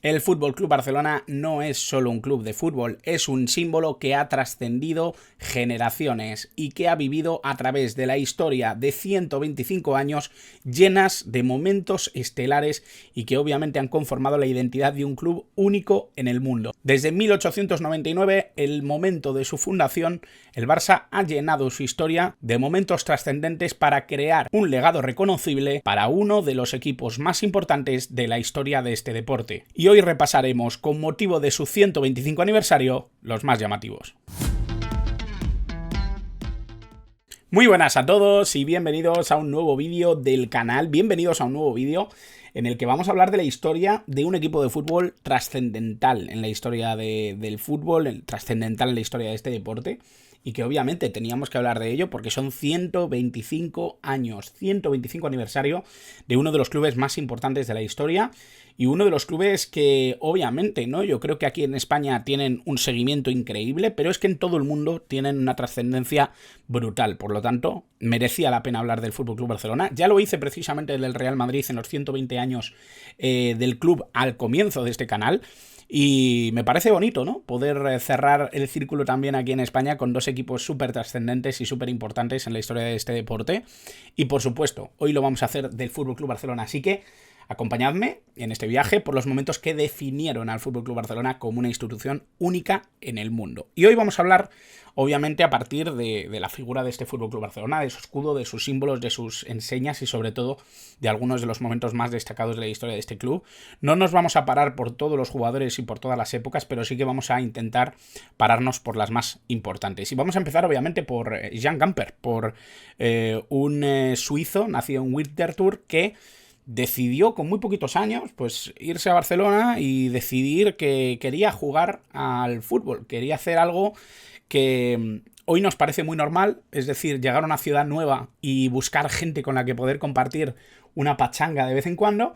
El Fútbol Club Barcelona no es solo un club de fútbol, es un símbolo que ha trascendido generaciones y que ha vivido a través de la historia de 125 años llenas de momentos estelares y que obviamente han conformado la identidad de un club único en el mundo. Desde 1899, el momento de su fundación, el Barça ha llenado su historia de momentos trascendentes para crear un legado reconocible para uno de los equipos más importantes de la historia de este deporte. Y hoy repasaremos, con motivo de su 125 aniversario, los más llamativos. Muy buenas a todos y bienvenidos a un nuevo vídeo del canal, bienvenidos a un nuevo vídeo en el que vamos a hablar de la historia de un equipo de fútbol trascendental en la historia del fútbol, trascendental en la historia de este deporte, y que obviamente teníamos que hablar de ello porque son 125 años, 125 aniversario de uno de los clubes más importantes de la historia y uno de los clubes que obviamente, ¿no? Yo creo que aquí en España tienen un seguimiento increíble, pero es que en todo el mundo tienen una trascendencia brutal. Por lo tanto, merecía la pena hablar del FC Barcelona. Ya lo hice precisamente del Real Madrid en los 120 años del club al comienzo de este canal. Y me parece bonito, ¿no? Poder cerrar el círculo también aquí en España con dos equipos súper trascendentes y súper importantes en la historia de este deporte. Y por supuesto, hoy lo vamos a hacer del FC Barcelona. Así que acompañadme en este viaje por los momentos que definieron al FC Barcelona como una institución única en el mundo. Y hoy vamos a hablar, obviamente, a partir de la figura de este FC Barcelona, de su escudo, de sus símbolos, de sus enseñas y sobre todo de algunos de los momentos más destacados de la historia de este club. No nos vamos a parar por todos los jugadores y por todas las épocas, pero sí que vamos a intentar pararnos por las más importantes. Y vamos a empezar, obviamente, por Jan Gamper, por un suizo nacido en Winterthur que decidió con muy poquitos años pues irse a Barcelona y decidir que quería jugar al fútbol, quería hacer algo que hoy nos parece muy normal, es decir, llegar a una ciudad nueva y buscar gente con la que poder compartir una pachanga de vez en cuando,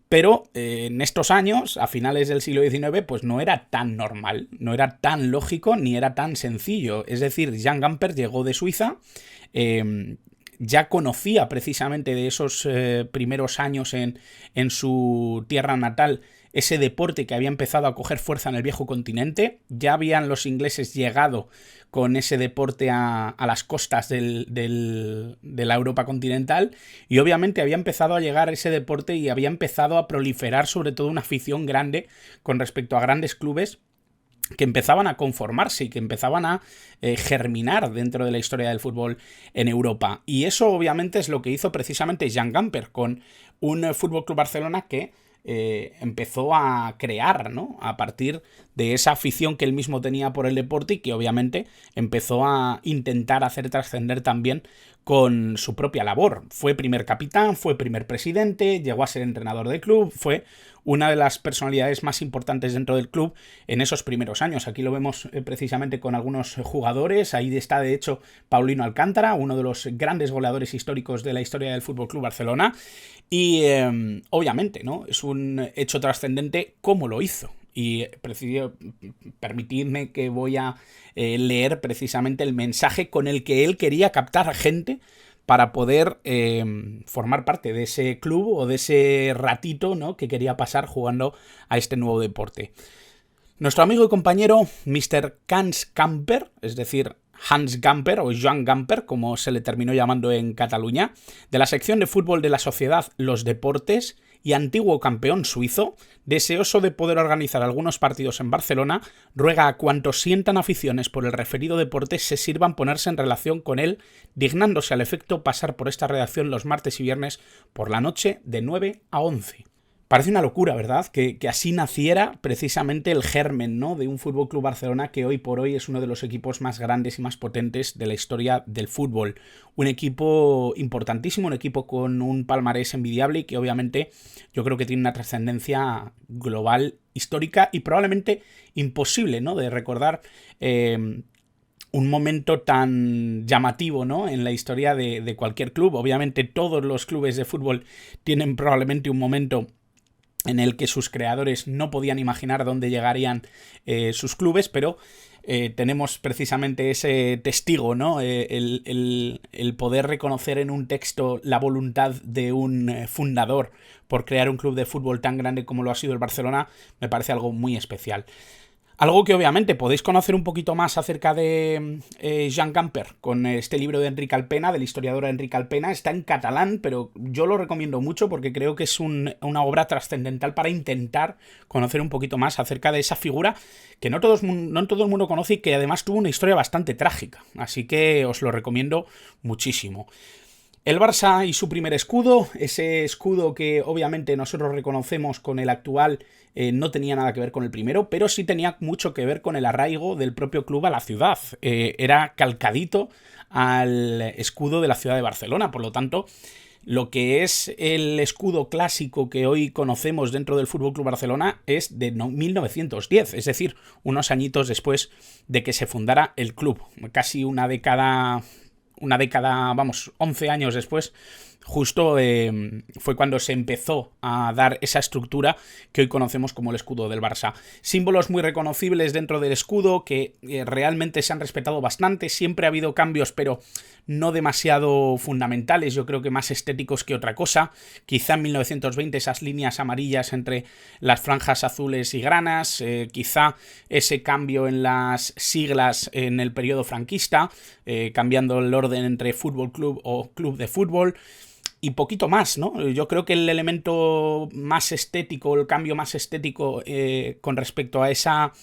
pero en estos años, a finales del siglo XIX, pues no era tan normal, no era tan lógico ni era tan sencillo. Es decir, Jan Gamper llegó de Suiza, ya conocía precisamente de esos primeros años en su tierra natal ese deporte que había empezado a coger fuerza en el viejo continente. Ya habían los ingleses llegado con ese deporte a las costas de la Europa continental y obviamente había empezado a llegar ese deporte y había empezado a proliferar sobre todo una afición grande con respecto a grandes clubes que empezaban a conformarse y que empezaban a germinar dentro de la historia del fútbol en Europa. Y eso obviamente es lo que hizo precisamente Jan Gamper con un FC Barcelona que empezó a crear, ¿no? A partir de esa afición que él mismo tenía por el deporte y que obviamente empezó a intentar hacer trascender también con su propia labor. Fue primer capitán, fue primer presidente, llegó a ser entrenador del club, fue una de las personalidades más importantes dentro del club en esos primeros años. Aquí lo vemos precisamente con algunos jugadores. Ahí está, de hecho, Paulino Alcántara, uno de los grandes goleadores históricos de la historia del FC Barcelona. Y obviamente, ¿no? Es un hecho trascendente cómo lo hizo. Y permitidme que voy a leer precisamente el mensaje con el que él quería captar a gente para poder formar parte de ese club o de ese ratito, ¿no?, que quería pasar jugando a este nuevo deporte. Nuestro amigo y compañero Mr. Hans Gamper, es decir, Hans Gamper o Jan Gamper, como se le terminó llamando en Cataluña, de la sección de fútbol de la sociedad Los Deportes y antiguo campeón suizo, deseoso de poder organizar algunos partidos en Barcelona, ruega a cuantos sientan aficiones por el referido deporte se sirvan ponerse en relación con él, dignándose al efecto pasar por esta redacción los martes y viernes por la noche de 9 a 11. Parece una locura, ¿verdad? Que así naciera precisamente el germen, ¿no?, de un FC Barcelona que hoy por hoy es uno de los equipos más grandes y más potentes de la historia del fútbol. Un equipo importantísimo, un equipo con un palmarés envidiable y que obviamente yo creo que tiene una trascendencia global, histórica y probablemente imposible, ¿no?, de recordar un momento tan llamativo, ¿no?, en la historia de cualquier club. Obviamente todos los clubes de fútbol tienen probablemente un momento en el que sus creadores no podían imaginar dónde llegarían sus clubes, pero tenemos precisamente ese testigo, ¿no? El poder reconocer en un texto la voluntad de un fundador por crear un club de fútbol tan grande como lo ha sido el Barcelona, me parece algo muy especial. Algo que obviamente podéis conocer un poquito más acerca de Jean Gamper con este libro de Enric Alpena, del historiador Enric Alpena. Está en catalán, pero yo lo recomiendo mucho porque creo que es una obra trascendental para intentar conocer un poquito más acerca de esa figura que no todo el mundo conoce y que además tuvo una historia bastante trágica. Así que os lo recomiendo muchísimo. El Barça y su primer escudo, ese escudo que obviamente nosotros reconocemos con el actual, no tenía nada que ver con el primero, pero sí tenía mucho que ver con el arraigo del propio club a la ciudad. Era calcadito al escudo de la ciudad de Barcelona, por lo tanto, lo que es el escudo clásico que hoy conocemos dentro del FC Barcelona es de 1910, es decir, unos añitos después de que se fundara el club, casi una década, vamos, 11 años después, justo fue cuando se empezó a dar esa estructura que hoy conocemos como el escudo del Barça. Símbolos muy reconocibles dentro del escudo que realmente se han respetado bastante, siempre ha habido cambios, pero no demasiado fundamentales, yo creo que más estéticos que otra cosa. Quizá en 1920 esas líneas amarillas entre las franjas azules y granas, quizá ese cambio en las siglas en el periodo franquista, cambiando el orden entre fútbol club o club de fútbol, y poquito más, ¿no? Yo creo que el elemento más estético, el cambio más estético con respecto a esa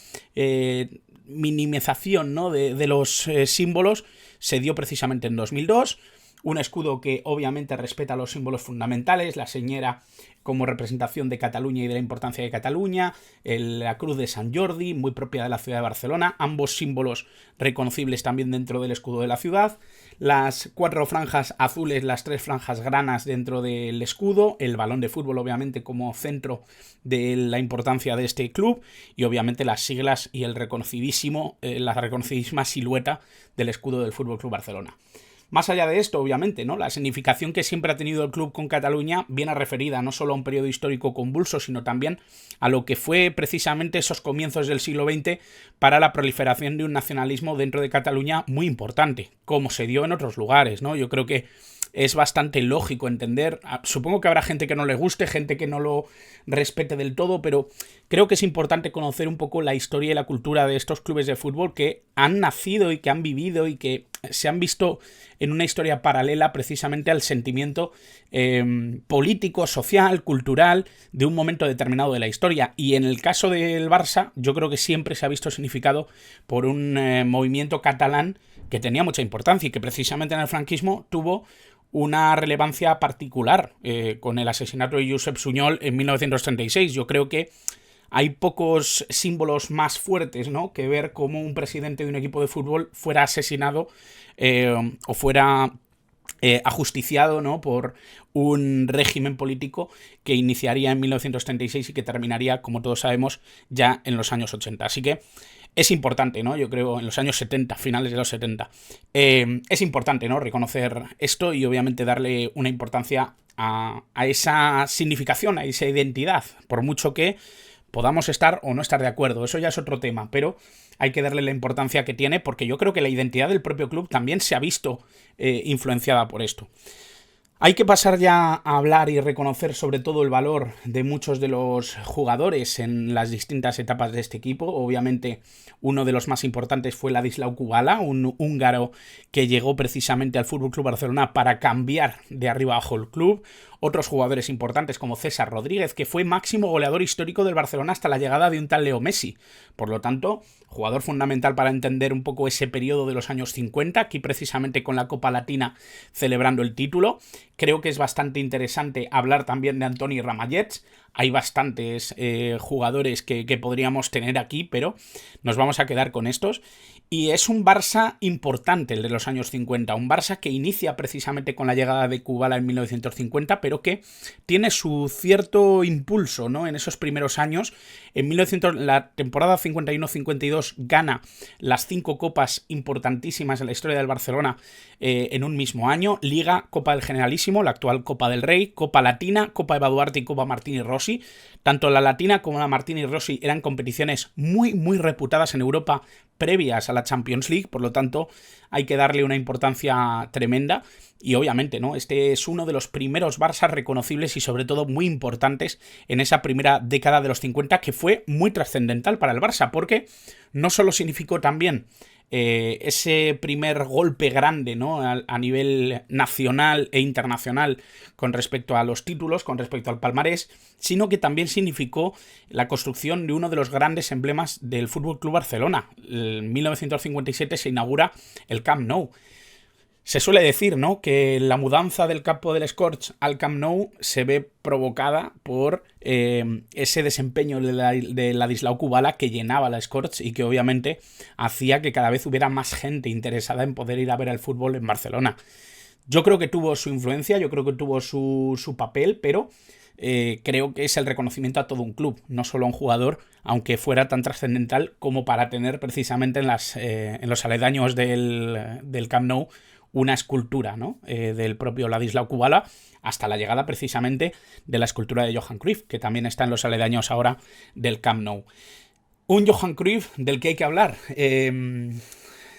minimización, ¿no? de los símbolos se dio precisamente en 2002. Un escudo que obviamente respeta los símbolos fundamentales, la señera como representación de Cataluña y de la importancia de Cataluña, la cruz de Sant Jordi, muy propia de la ciudad de Barcelona, ambos símbolos reconocibles también dentro del escudo de la ciudad, las 4 franjas azules, las 3 franjas granas dentro del escudo, el balón de fútbol obviamente como centro de la importancia de este club y obviamente las siglas y la reconocidísima silueta del escudo del FC Barcelona. Más allá de esto, obviamente, ¿no? La significación que siempre ha tenido el club con Cataluña viene referida no solo a un periodo histórico convulso, sino también a lo que fue precisamente esos comienzos del siglo XX para la proliferación de un nacionalismo dentro de Cataluña muy importante, como se dio en otros lugares, ¿no? Yo creo que es bastante lógico entender, supongo que habrá gente que no le guste, gente que no lo respete del todo, pero creo que es importante conocer un poco la historia y la cultura de estos clubes de fútbol que han nacido y que han vivido y que se han visto en una historia paralela precisamente al sentimiento político, social, cultural de un momento determinado de la historia. Y en el caso del Barça, yo creo que siempre se ha visto significado por un movimiento catalán que tenía mucha importancia y que precisamente en el franquismo tuvo una relevancia particular con el asesinato de Josep Sunyol en 1936. Yo creo que hay pocos símbolos más fuertes, ¿no?, que ver cómo un presidente de un equipo de fútbol fuera asesinado o fuera ajusticiado, ¿no?, por un régimen político que iniciaría en 1936 y que terminaría, como todos sabemos, ya en los años 80. Así que es importante, ¿no? Yo creo en los años 70, finales de los 70. Es importante, ¿no?, reconocer esto y obviamente darle una importancia a esa significación, a esa identidad, por mucho que podamos estar o no estar de acuerdo. Eso ya es otro tema, pero hay que darle la importancia que tiene porque yo creo que la identidad del propio club también se ha visto influenciada por esto. Hay que pasar ya a hablar y reconocer sobre todo el valor de muchos de los jugadores en las distintas etapas de este equipo. Obviamente uno de los más importantes fue Ladislau Kubala, un húngaro que llegó precisamente al FC Barcelona para cambiar de arriba abajo el club. Otros jugadores importantes como César Rodríguez, que fue máximo goleador histórico del Barcelona hasta la llegada de un tal Leo Messi. Por lo tanto, jugador fundamental para entender un poco ese periodo de los años 50, aquí precisamente con la Copa Latina celebrando el título. Creo que es bastante interesante hablar también de Antoni Ramallets. Hay bastantes jugadores que podríamos tener aquí, pero nos vamos a quedar con estos. Y es un Barça importante el de los años 50, un Barça que inicia precisamente con la llegada de Kubala en 1950, pero que tiene su cierto impulso, ¿no?, en esos primeros años. En la temporada 51-52 gana las 5 copas importantísimas en la historia del Barcelona en un mismo año, Liga, Copa del Generalísimo importantísimo, la actual Copa del Rey, Copa Latina, Copa Eva Duarte y Copa Martini Rossi. Tanto la Latina como la Martini Rossi eran competiciones muy, muy reputadas en Europa previas a la Champions League, por lo tanto hay que darle una importancia tremenda. Y obviamente, ¿no? Este es uno de los primeros Barça reconocibles y sobre todo muy importantes en esa primera década de los 50, que fue muy trascendental para el Barça, porque no solo significó también ese primer golpe grande, ¿no? A nivel nacional e internacional con respecto a los títulos, con respecto al palmarés, sino que también significó la construcción de uno de los grandes emblemas del FC Barcelona. En 1957 se inaugura el Camp Nou. Se suele decir, ¿no?, que la mudanza del campo del Scorch al Camp Nou se ve provocada por ese desempeño de Ladislau Kubala que llenaba la Scorch y que obviamente hacía que cada vez hubiera más gente interesada en poder ir a ver el fútbol en Barcelona. Yo creo que tuvo su influencia, yo creo que tuvo su papel, pero creo que es el reconocimiento a todo un club, no solo a un jugador, aunque fuera tan trascendental como para tener precisamente en los aledaños del Camp Nou una escultura, ¿no?, del propio Ladislau Kubala, hasta la llegada precisamente de la escultura de Johan Cruyff, que también está en los aledaños ahora del Camp Nou. Un Johan Cruyff del que hay que hablar.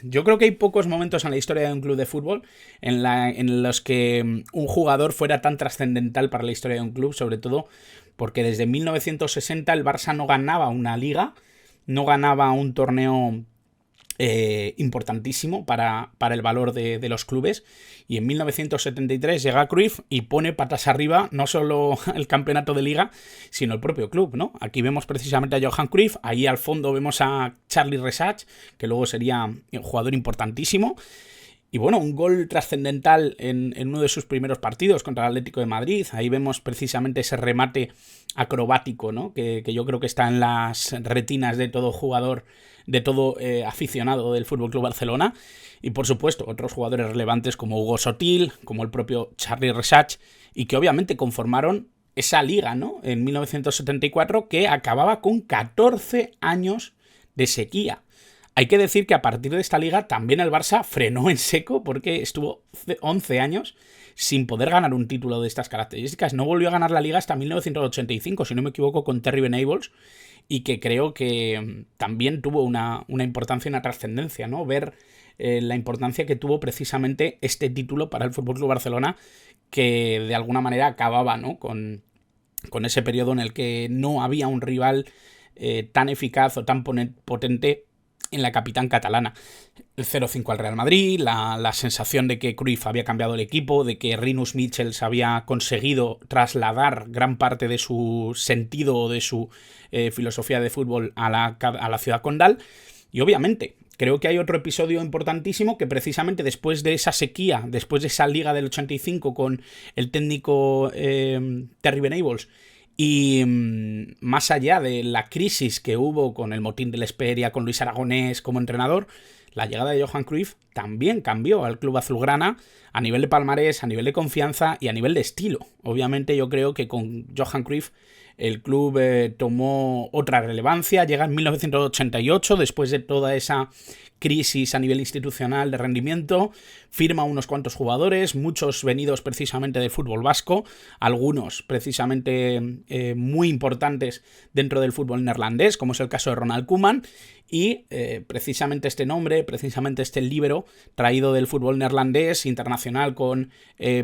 Yo creo que hay pocos momentos en la historia de un club de fútbol en los que un jugador fuera tan trascendental para la historia de un club, sobre todo porque desde 1960 el Barça no ganaba una liga, no ganaba un torneo importantísimo para el valor de los clubes, y en 1973 llega Cruyff y pone patas arriba no solo el campeonato de liga, sino el propio club, ¿no? Aquí vemos precisamente a Johan Cruyff, ahí al fondo vemos a Charlie Resach, que luego sería un jugador importantísimo. Y bueno, un gol trascendental en uno de sus primeros partidos contra el Atlético de Madrid. Ahí vemos precisamente ese remate acrobático, ¿no?, que yo creo que está en las retinas de todo jugador, de todo aficionado del FC Barcelona. Y por supuesto, otros jugadores relevantes como Hugo Sotil, como el propio Charlie Resach, y que obviamente conformaron esa liga, ¿no?, en 1974, que acababa con 14 años de sequía. Hay que decir que a partir de esta liga también el Barça frenó en seco, porque estuvo 11 años sin poder ganar un título de estas características. No volvió a ganar la liga hasta 1985, si no me equivoco, con Terry Venables, y que creo que también tuvo una importancia y una trascendencia, ¿no? Ver la importancia que tuvo precisamente este título para el FC Barcelona, que de alguna manera acababa, ¿no?, con ese periodo en el que no había un rival tan eficaz o tan potente en la capitán catalana. El 0-5 al Real Madrid, la sensación de que Cruyff había cambiado el equipo, de que Rinus Michels había conseguido trasladar gran parte de su sentido o de su filosofía de fútbol a la ciudad condal. Y obviamente creo que hay otro episodio importantísimo que precisamente después de esa sequía, después de esa liga del 85 con el técnico Terry Venables, y más allá de la crisis que hubo con el motín de la Hesperia, con Luis Aragonés como entrenador, la llegada de Johan Cruyff también cambió al club azulgrana a nivel de palmarés, a nivel de confianza y a nivel de estilo. Obviamente yo creo que con Johan Cruyff el club tomó otra relevancia, llega en 1988, después de toda esa crisis a nivel institucional de rendimiento, firma unos cuantos jugadores, muchos venidos precisamente del fútbol vasco, algunos precisamente muy importantes dentro del fútbol neerlandés, como es el caso de Ronald Koeman, y precisamente este nombre, precisamente este líbero traído del fútbol neerlandés internacional con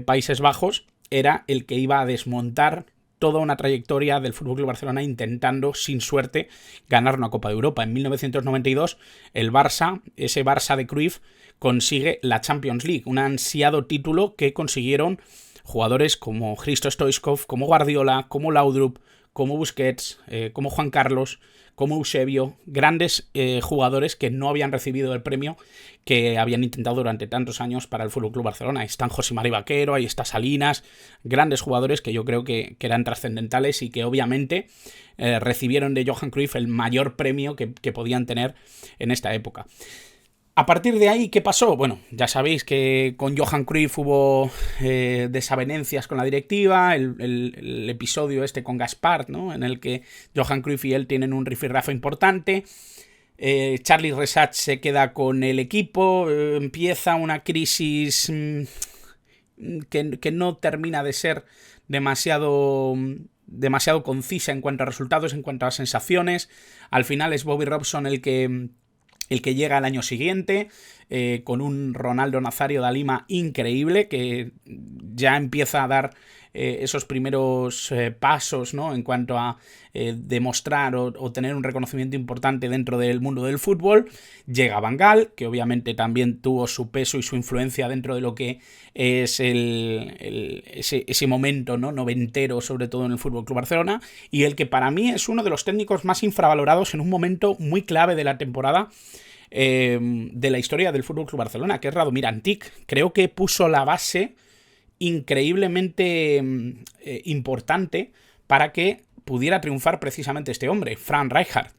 Países Bajos, era el que iba a desmontar toda una trayectoria del FC Barcelona intentando, sin suerte, ganar una Copa de Europa. En 1992, el Barça, ese Barça de Cruyff, consigue la Champions League, un ansiado título que consiguieron jugadores como Hristo Stoichkov, como Guardiola, como Laudrup, como Busquets, como Juan Carlos, como Eusebio, grandes jugadores que no habían recibido el premio que habían intentado durante tantos años para el FC Barcelona. Ahí están José Mari Vaquero, ahí está Salinas, grandes jugadores que yo creo que eran trascendentales y que obviamente recibieron de Johan Cruyff el mayor premio que podían tener en esta época. A partir de ahí, ¿qué pasó? Bueno, ya sabéis que con Johan Cruyff hubo desavenencias con la directiva, el episodio este con Gaspart, ¿no?, en el que Johan Cruyff y él tienen un rifirrafe importante. Charlie Resach se queda con el equipo, empieza una crisis que no termina de ser demasiado concisa en cuanto a resultados, en cuanto a sensaciones. Al final es Bobby Robson el que llega al año siguiente, con un Ronaldo Nazario da Lima increíble, que ya empieza a dar esos primeros pasos, ¿no?, en cuanto a demostrar o tener un reconocimiento importante dentro del mundo del fútbol. Llega Van Gaal, que obviamente también tuvo su peso y su influencia dentro de lo que es ese momento, ¿no?, noventero, sobre todo en el FC Barcelona, y el que para mí es uno de los técnicos más infravalorados en un momento muy clave de la temporada de la historia del FC Barcelona, que es Radomir Antic. Creo que puso la base increíblemente importante para que pudiera triunfar precisamente este hombre, Frank Rijkaard,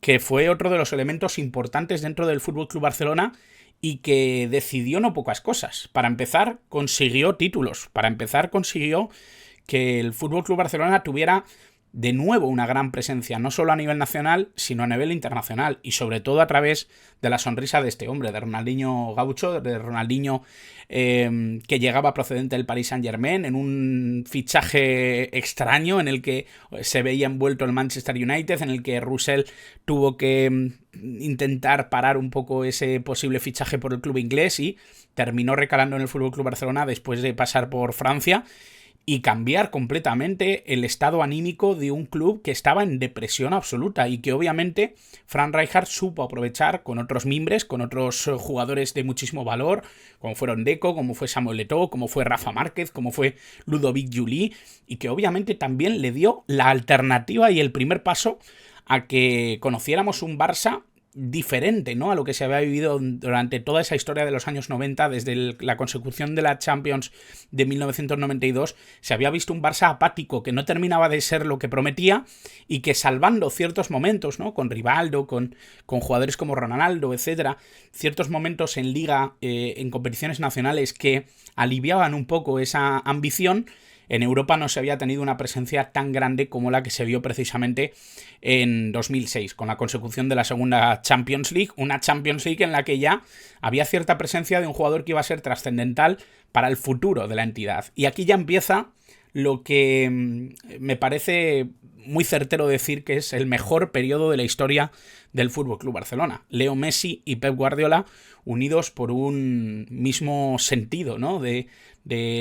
que fue otro de los elementos importantes dentro del FC Barcelona y que decidió no pocas cosas. Para empezar, consiguió títulos. Para empezar, consiguió que el FC Barcelona tuviera de nuevo una gran presencia, no solo a nivel nacional, sino a nivel internacional, y sobre todo a través de la sonrisa de este hombre, de Ronaldinho Gaucho, de Ronaldinho que llegaba procedente del Paris Saint-Germain, en un fichaje extraño en el que se veía envuelto el Manchester United, en el que Russell tuvo que intentar parar un poco ese posible fichaje por el club inglés y terminó recalando en el FC Barcelona después de pasar por Francia y cambiar completamente el estado anímico de un club que estaba en depresión absoluta y que obviamente Frank Rijkaard supo aprovechar con otros mimbres, con otros jugadores de muchísimo valor, como fueron Deco, como fue Samuel Eto'o, como fue Rafa Márquez, como fue Ludovic Juli, y que obviamente también le dio la alternativa y el primer paso a que conociéramos un Barça diferente, ¿no?, a lo que se había vivido durante toda esa historia de los años 90, desde la consecución de la Champions de 1992, se había visto un Barça apático, que no terminaba de ser lo que prometía y que, salvando ciertos momentos, ¿no?, con Rivaldo, con jugadores como Ronaldo, etcétera, ciertos momentos en Liga, en competiciones nacionales que aliviaban un poco esa ambición, en Europa no se había tenido una presencia tan grande como la que se vio precisamente en 2006, con la consecución de la segunda Champions League, una Champions League en la que ya había cierta presencia de un jugador que iba a ser trascendental para el futuro de la entidad. Y aquí ya empieza lo que me parece muy certero decir que es el mejor periodo de la historia del FC Barcelona. Leo Messi y Pep Guardiola unidos por un mismo sentido, ¿no?, de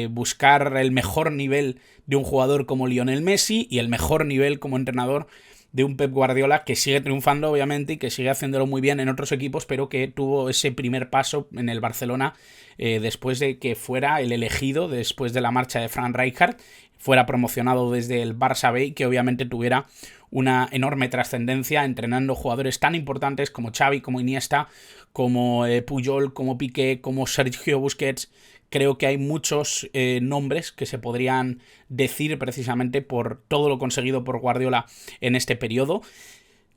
buscar el mejor nivel de un jugador como Lionel Messi y el mejor nivel como entrenador de un Pep Guardiola, que sigue triunfando obviamente y que sigue haciéndolo muy bien en otros equipos, pero que tuvo ese primer paso en el Barcelona después de que fuera el elegido, después de la marcha de Frank Rijkaard, fuera promocionado desde el Barça B y que obviamente tuviera una enorme trascendencia entrenando jugadores tan importantes como Xavi, como Iniesta, como Puyol, como Piqué, como Sergio Busquets. Creo que hay muchos nombres que se podrían decir precisamente por todo lo conseguido por Guardiola en este periodo.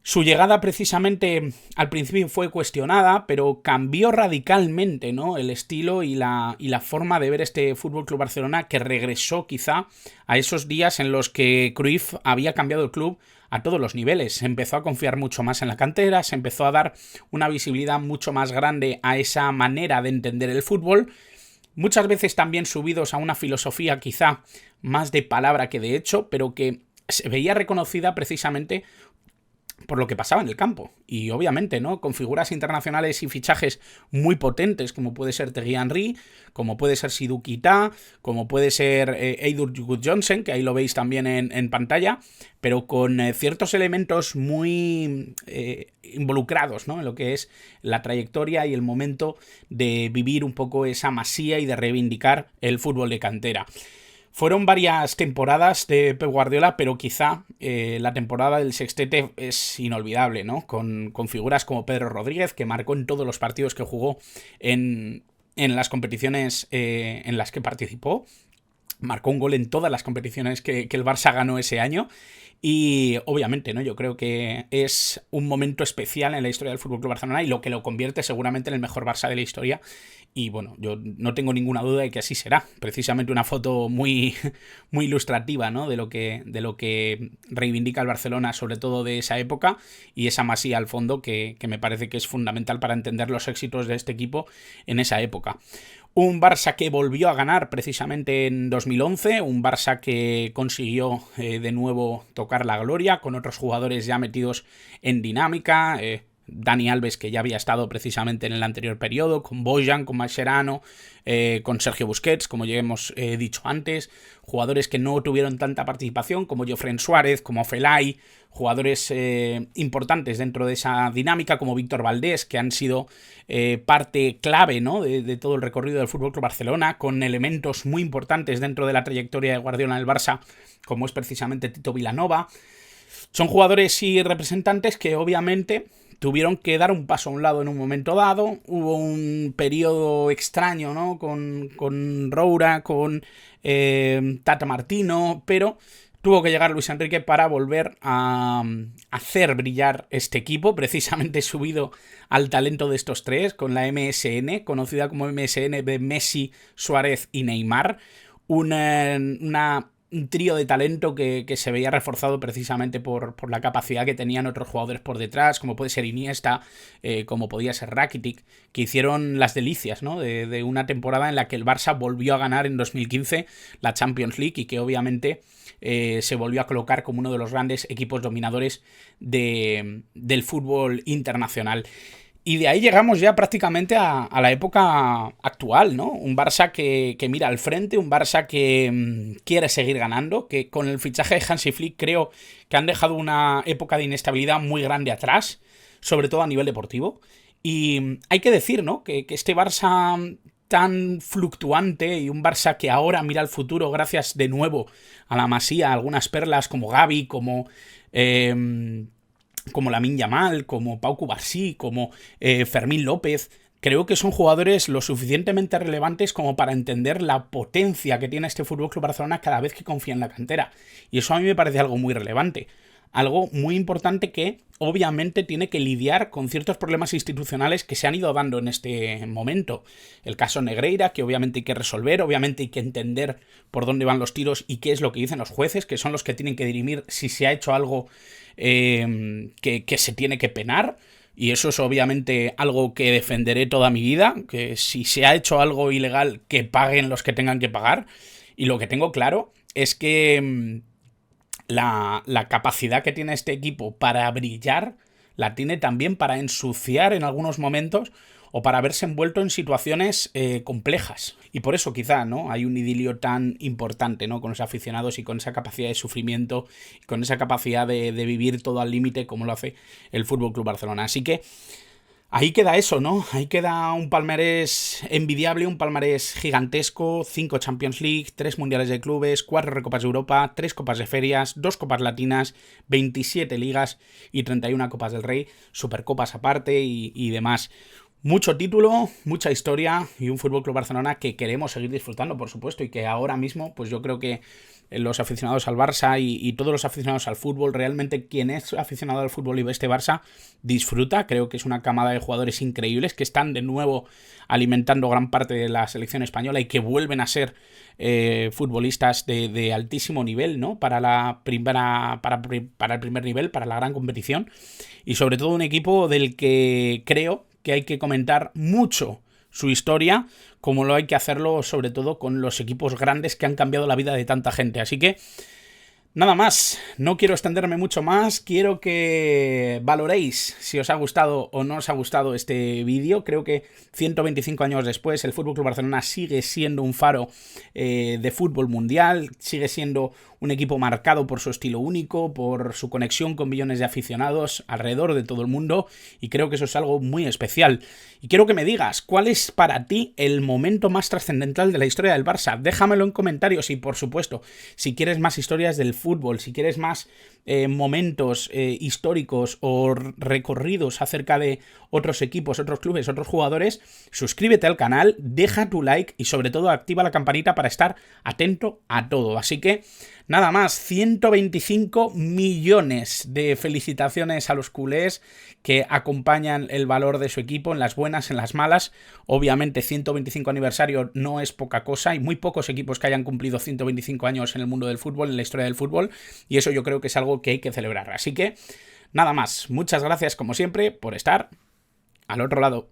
Su llegada precisamente al principio fue cuestionada, pero cambió radicalmente, ¿no?, el estilo y la forma de ver este FC Barcelona, que regresó quizá a esos días en los que Cruyff había cambiado el club a todos los niveles. Se empezó a confiar mucho más en la cantera, se empezó a dar una visibilidad mucho más grande a esa manera de entender el fútbol, muchas veces también subidos a una filosofía quizá más de palabra que de hecho, pero que se veía reconocida precisamente por lo que pasaba en el campo. Y obviamente, ¿no?, con figuras internacionales y fichajes muy potentes, como puede ser Thierry Henry, como puede ser Sidou Keita, como puede ser Eidur Gudjohnsen, que ahí lo veis también en pantalla, pero con ciertos elementos muy involucrados, ¿no?, en lo que es la trayectoria y el momento de vivir un poco esa masía y de reivindicar el fútbol de cantera. Fueron varias temporadas de Pep Guardiola, pero quizá la temporada del sextete es inolvidable, ¿no? Con figuras como Pedro Rodríguez, que marcó en todos los partidos que jugó en las competiciones en las que participó. Marcó un gol en todas las competiciones que el Barça ganó ese año. Y obviamente, ¿no?, yo creo que es un momento especial en la historia del FC Barcelona y lo que lo convierte seguramente en el mejor Barça de la historia. Y bueno, yo no tengo ninguna duda de que así será. Precisamente una foto muy, muy ilustrativa, ¿no?, de lo que reivindica el Barcelona, sobre todo de esa época, y esa masía al fondo que me parece que es fundamental para entender los éxitos de este equipo en esa época. Un Barça que volvió a ganar precisamente en 2011, un Barça que consiguió de nuevo tocar la gloria, con otros jugadores ya metidos en dinámica, Dani Alves, que ya había estado precisamente en el anterior periodo, con Bojan, con Mascherano, con Sergio Busquets, como ya hemos dicho antes, jugadores que no tuvieron tanta participación, como Jofren Suárez, como Felay, jugadores importantes dentro de esa dinámica, como Víctor Valdés, que han sido parte clave, ¿no?, de todo el recorrido del FC Barcelona, con elementos muy importantes dentro de la trayectoria de Guardiola en el Barça, como es precisamente Tito Vilanova. Son jugadores y representantes que obviamente tuvieron que dar un paso a un lado en un momento dado. Hubo un periodo extraño, ¿no?, con Roura, con Tata Martino, pero tuvo que llegar Luis Enrique para volver a hacer brillar este equipo, precisamente subido al talento de estos tres, con la MSN, conocida como MSN de Messi, Suárez y Neymar. Un trío de talento que se veía reforzado precisamente por la capacidad que tenían otros jugadores por detrás, como puede ser Iniesta, como podía ser Rakitic, que hicieron las delicias, ¿no?, de una temporada en la que el Barça volvió a ganar en 2015 la Champions League y que obviamente se volvió a colocar como uno de los grandes equipos dominadores del fútbol internacional. Y de ahí llegamos ya prácticamente a la época actual, ¿no? Un Barça que mira al frente, un Barça que quiere seguir ganando, que con el fichaje de Hansi Flick creo que han dejado una época de inestabilidad muy grande atrás, sobre todo a nivel deportivo. Y hay que decir, ¿no?, que este Barça tan fluctuante y un Barça que ahora mira al futuro gracias de nuevo a la Masía, a algunas perlas como Gavi, como Lamine Yamal, como Pau Cubarsí, como Fermín López. Creo que son jugadores lo suficientemente relevantes como para entender la potencia que tiene este FC Barcelona cada vez que confía en la cantera. Y eso a mí me parece algo muy relevante. Algo muy importante que obviamente tiene que lidiar con ciertos problemas institucionales que se han ido dando en este momento. El caso Negreira, que obviamente hay que resolver, obviamente hay que entender por dónde van los tiros y qué es lo que dicen los jueces, que son los que tienen que dirimir si se ha hecho algo que se tiene que penar. Y eso es obviamente algo que defenderé toda mi vida, que si se ha hecho algo ilegal, que paguen los que tengan que pagar. Y lo que tengo claro es que la capacidad que tiene este equipo para brillar, la tiene también para ensuciar en algunos momentos o para verse envuelto en situaciones complejas. Y por eso quizá, ¿no?, hay un idilio tan importante, ¿no?, con los aficionados y con esa capacidad de sufrimiento, y con esa capacidad de vivir todo al límite como lo hace el FC Barcelona. Así que ahí queda eso, ¿no? Ahí queda un palmarés envidiable, un palmarés gigantesco, 5 Champions League, 3 Mundiales de Clubes, 4 Recopas de Europa, 3 Copas de Ferias, 2 Copas Latinas, 27 Ligas y 31 Copas del Rey, Supercopas aparte y demás. Mucho título, mucha historia y un FC Barcelona que queremos seguir disfrutando, por supuesto, y que ahora mismo, pues yo creo que los aficionados al Barça y todos los aficionados al fútbol, realmente quien es aficionado al fútbol y ve este Barça, disfruta. Creo que es una camada de jugadores increíbles que están de nuevo alimentando gran parte de la selección española y que vuelven a ser futbolistas de altísimo nivel, ¿no?, para el primer nivel, para la gran competición. Y sobre todo un equipo del que creo que hay que comentar mucho su historia, como lo hay que hacerlo sobre todo con los equipos grandes que han cambiado la vida de tanta gente. Así que nada más, no quiero extenderme mucho más, quiero que valoréis si os ha gustado o no os ha gustado este vídeo. Creo que 125 años después el FC Barcelona sigue siendo un faro de fútbol mundial, sigue siendo un equipo marcado por su estilo único, por su conexión con millones de aficionados alrededor de todo el mundo, y creo que eso es algo muy especial. Y quiero que me digas, ¿cuál es para ti el momento más trascendental de la historia del Barça? Déjamelo en comentarios y, por supuesto, si quieres más historias del fútbol, si quieres más momentos históricos o recorridos acerca de otros equipos, otros clubes, otros jugadores, suscríbete al canal, deja tu like y sobre todo activa la campanita para estar atento a todo. Así que nada más, 125 millones de felicitaciones a los culés que acompañan el valor de su equipo en las buenas, en las malas. Obviamente 125 aniversario no es poca cosa, hay muy pocos equipos que hayan cumplido 125 años en el mundo del fútbol, en la historia del fútbol, y eso yo creo que es algo que hay que celebrar. Así que nada más, muchas gracias como siempre por estar al otro lado.